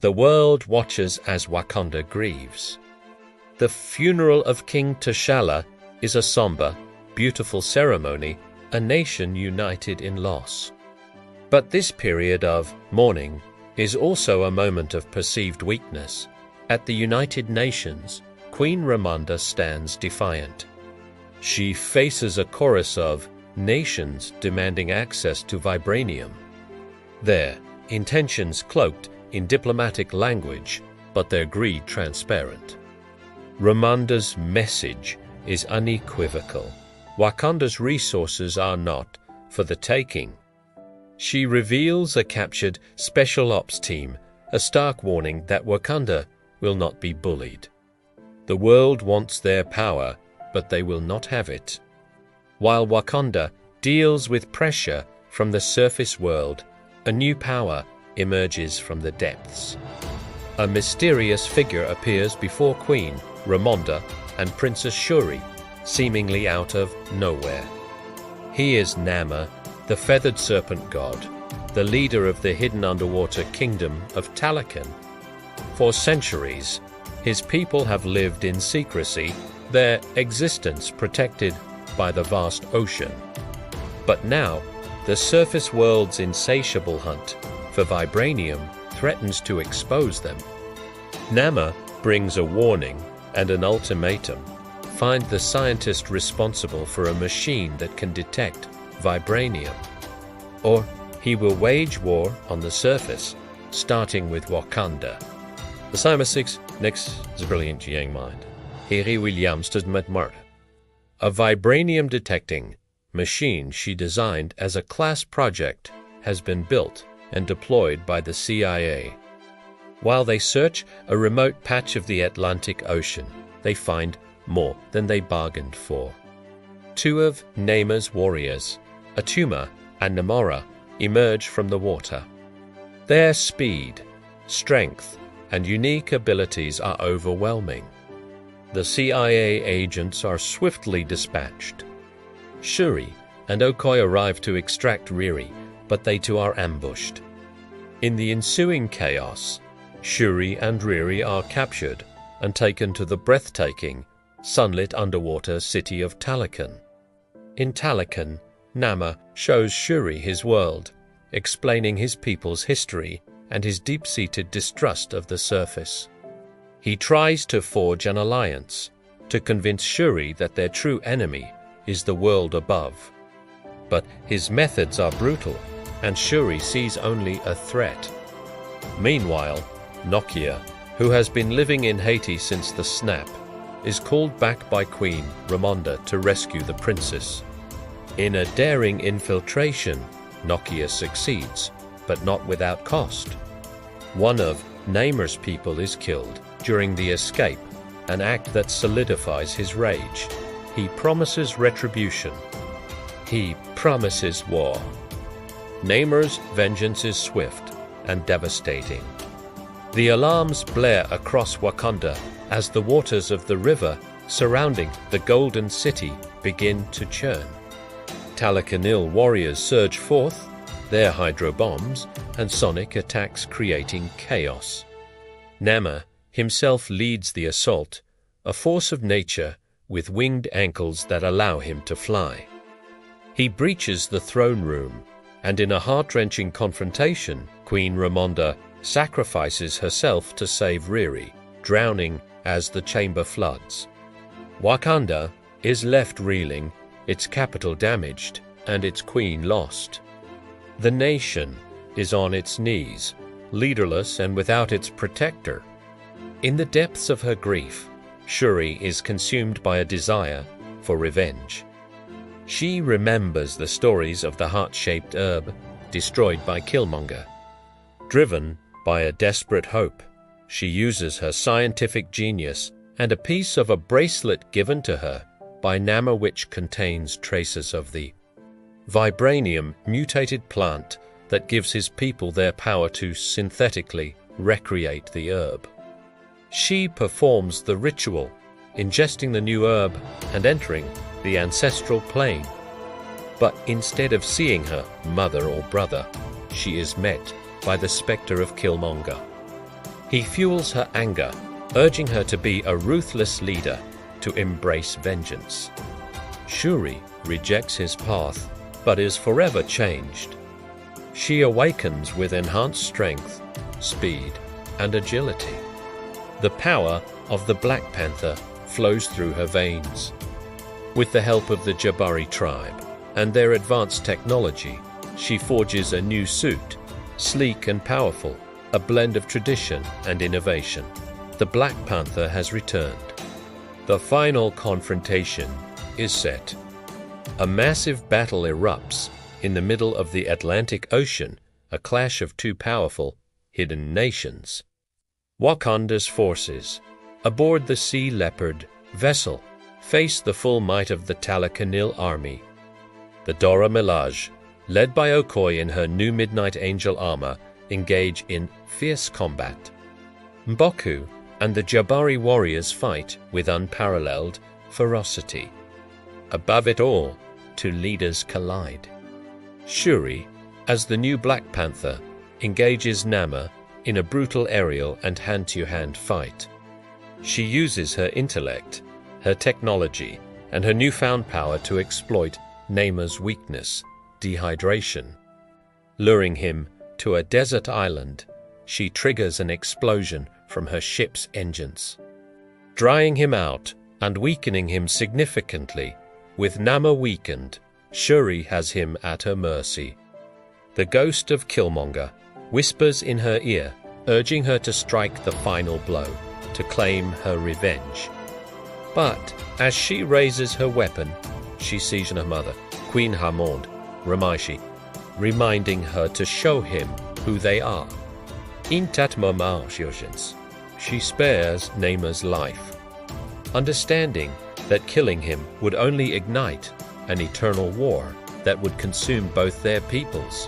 The world watches as Wakanda grieves. The funeral of King T'Challa is a somber, beautiful ceremony, a nation united in loss. But this period of mourning is also a moment of perceived weakness. At the United Nations, Queen Ramonda stands defiant. She faces a chorus of nations demanding access to vibranium. Their intentions cloaked in diplomatic language, but their greed transparent. Ramonda's message is unequivocal. Wakanda's resources are not for the taking. She reveals a captured special ops team, a stark warning that Wakanda will not be bullied. The world wants their power, but they will not have it. While Wakanda deals with pressure from the surface world, a new power emerges from the depths. A mysterious figure appears before Queen Ramonda and Princess Shuri, seemingly out of nowhere. He is Nama, the feathered serpent god, the leader of the hidden underwater kingdom of Talokan. For centuries, his people have lived in secrecy, their existence protected by the vast ocean. But now, the surface world's insatiable hunt for vibranium threatens to expose them. Nama brings a warning and an ultimatum. Find the scientist responsible for a machine that can detect vibranium, or he will wage war on the surface, starting with Wakanda. The Simon 6 next is a brilliant young mind. Harry Williams stood met Mark. A vibranium-detecting machine she designed as a class project has been built and deployed by the CIA. While they search a remote patch of the Atlantic Ocean, they find more than they bargained for. Two of Nama's warriors, Atuma and Namora, emerge from the water. Their speed, strength, and unique abilities are overwhelming. The CIA agents are swiftly dispatched. Shuri and Okoye arrive to extract Riri, but they too are ambushed. In the ensuing chaos, Shuri and Riri are captured and taken to the breathtaking, sunlit underwater city of Talokan. In Talokan, Nama shows Shuri his world, explaining his people's history and his deep-seated distrust of the surface. He tries to forge an alliance, to convince Shuri that their true enemy is the world above. But his methods are brutal, and Shuri sees only a threat. Meanwhile, Nokia, who has been living in Haiti since the snap, is called back by Queen Ramonda to rescue the princess. In a daring infiltration, Nokia succeeds, but not without cost. One of Namer's people is killed during the escape, an act that solidifies his rage. He promises retribution. He promises war. Namer's vengeance is swift and devastating. The alarms blare across Wakanda as the waters of the river surrounding the Golden City begin to churn. Talokanil warriors surge forth, their hydro bombs and sonic attacks creating chaos. Nama himself leads the assault, a force of nature with winged ankles that allow him to fly. He breaches the throne room, and in a heart-wrenching confrontation, Queen Ramonda sacrifices herself to save Riri, drowning as the chamber floods. Wakanda is left reeling, its capital damaged, and its queen lost. The nation is on its knees, leaderless and without its protector. In the depths of her grief, Shuri is consumed by a desire for revenge. She remembers the stories of the heart-shaped herb destroyed by Killmonger. Driven by a desperate hope, she uses her scientific genius and a piece of a bracelet given to her by Nama, which contains traces of the vibranium mutated plant that gives his people their power to synthetically recreate the herb. She performs the ritual, ingesting the new herb and entering the ancestral plane. But instead of seeing her mother or brother, she is met by the specter of Killmonger. He fuels her anger, urging her to be a ruthless leader, to embrace vengeance. Shuri rejects his path, but is forever changed. She awakens with enhanced strength, speed, and agility. The power of the Black Panther flows through her veins. With the help of the Jabari tribe and their advanced technology, she forges a new suit, sleek and powerful, a blend of tradition and innovation. The Black Panther has returned. The final confrontation is set. A massive battle erupts in the middle of the Atlantic Ocean, a clash of two powerful, hidden nations. Wakanda's forces, aboard the Sea Leopard vessel, face the full might of the Talakanil army. The Dora Milaje, led by Okoye in her new Midnight Angel armor, engage in fierce combat. M'Baku and the Jabari warriors fight with unparalleled ferocity. Above it all, two leaders collide. Shuri, as the new Black Panther, engages Nama in a brutal aerial and hand-to-hand fight. She uses her intellect, her technology, and her newfound power to exploit Nama's weakness, dehydration. Luring him to a desert island, she triggers an explosion from her ship's engines. Drying him out and weakening him significantly, with Nama weakened, Shuri has him at her mercy. The ghost of Killmonger whispers in her ear, urging her to strike the final blow, to claim her revenge. But as she raises her weapon, she sees her mother, Queen Hammond, Ramaishi, reminding her to show him who they are. In tat moment, she spares Nama's life, understanding that killing him would only ignite an eternal war that would consume both their peoples.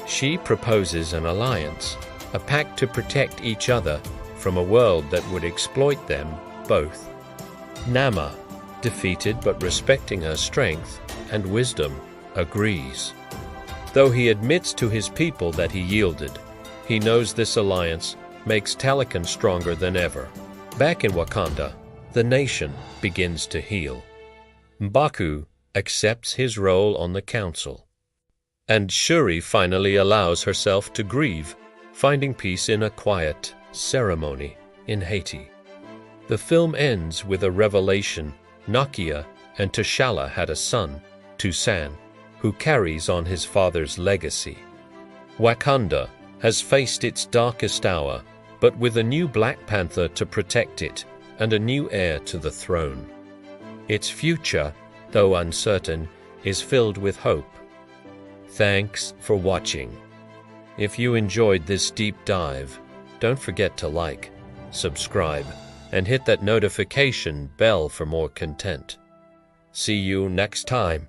She proposes an alliance, a pact to protect each other from a world that would exploit them both. Nama, defeated but respecting her strength and wisdom, agrees. Though he admits to his people that he yielded, he knows this alliance makes Talakan stronger than ever. Back in Wakanda, the nation begins to heal. M'Baku accepts his role on the council. And Shuri finally allows herself to grieve, finding peace in a quiet ceremony in Haiti. The film ends with a revelation. Nakia and T'Challa had a son, Toussaint, who carries on his father's legacy. Wakanda has faced its darkest hour, but with a new Black Panther to protect it and a new heir to the throne. Its future, though uncertain, is filled with hope. Thanks for watching. If you enjoyed this deep dive, don't forget to like, subscribe, and hit that notification bell for more content. See you next time.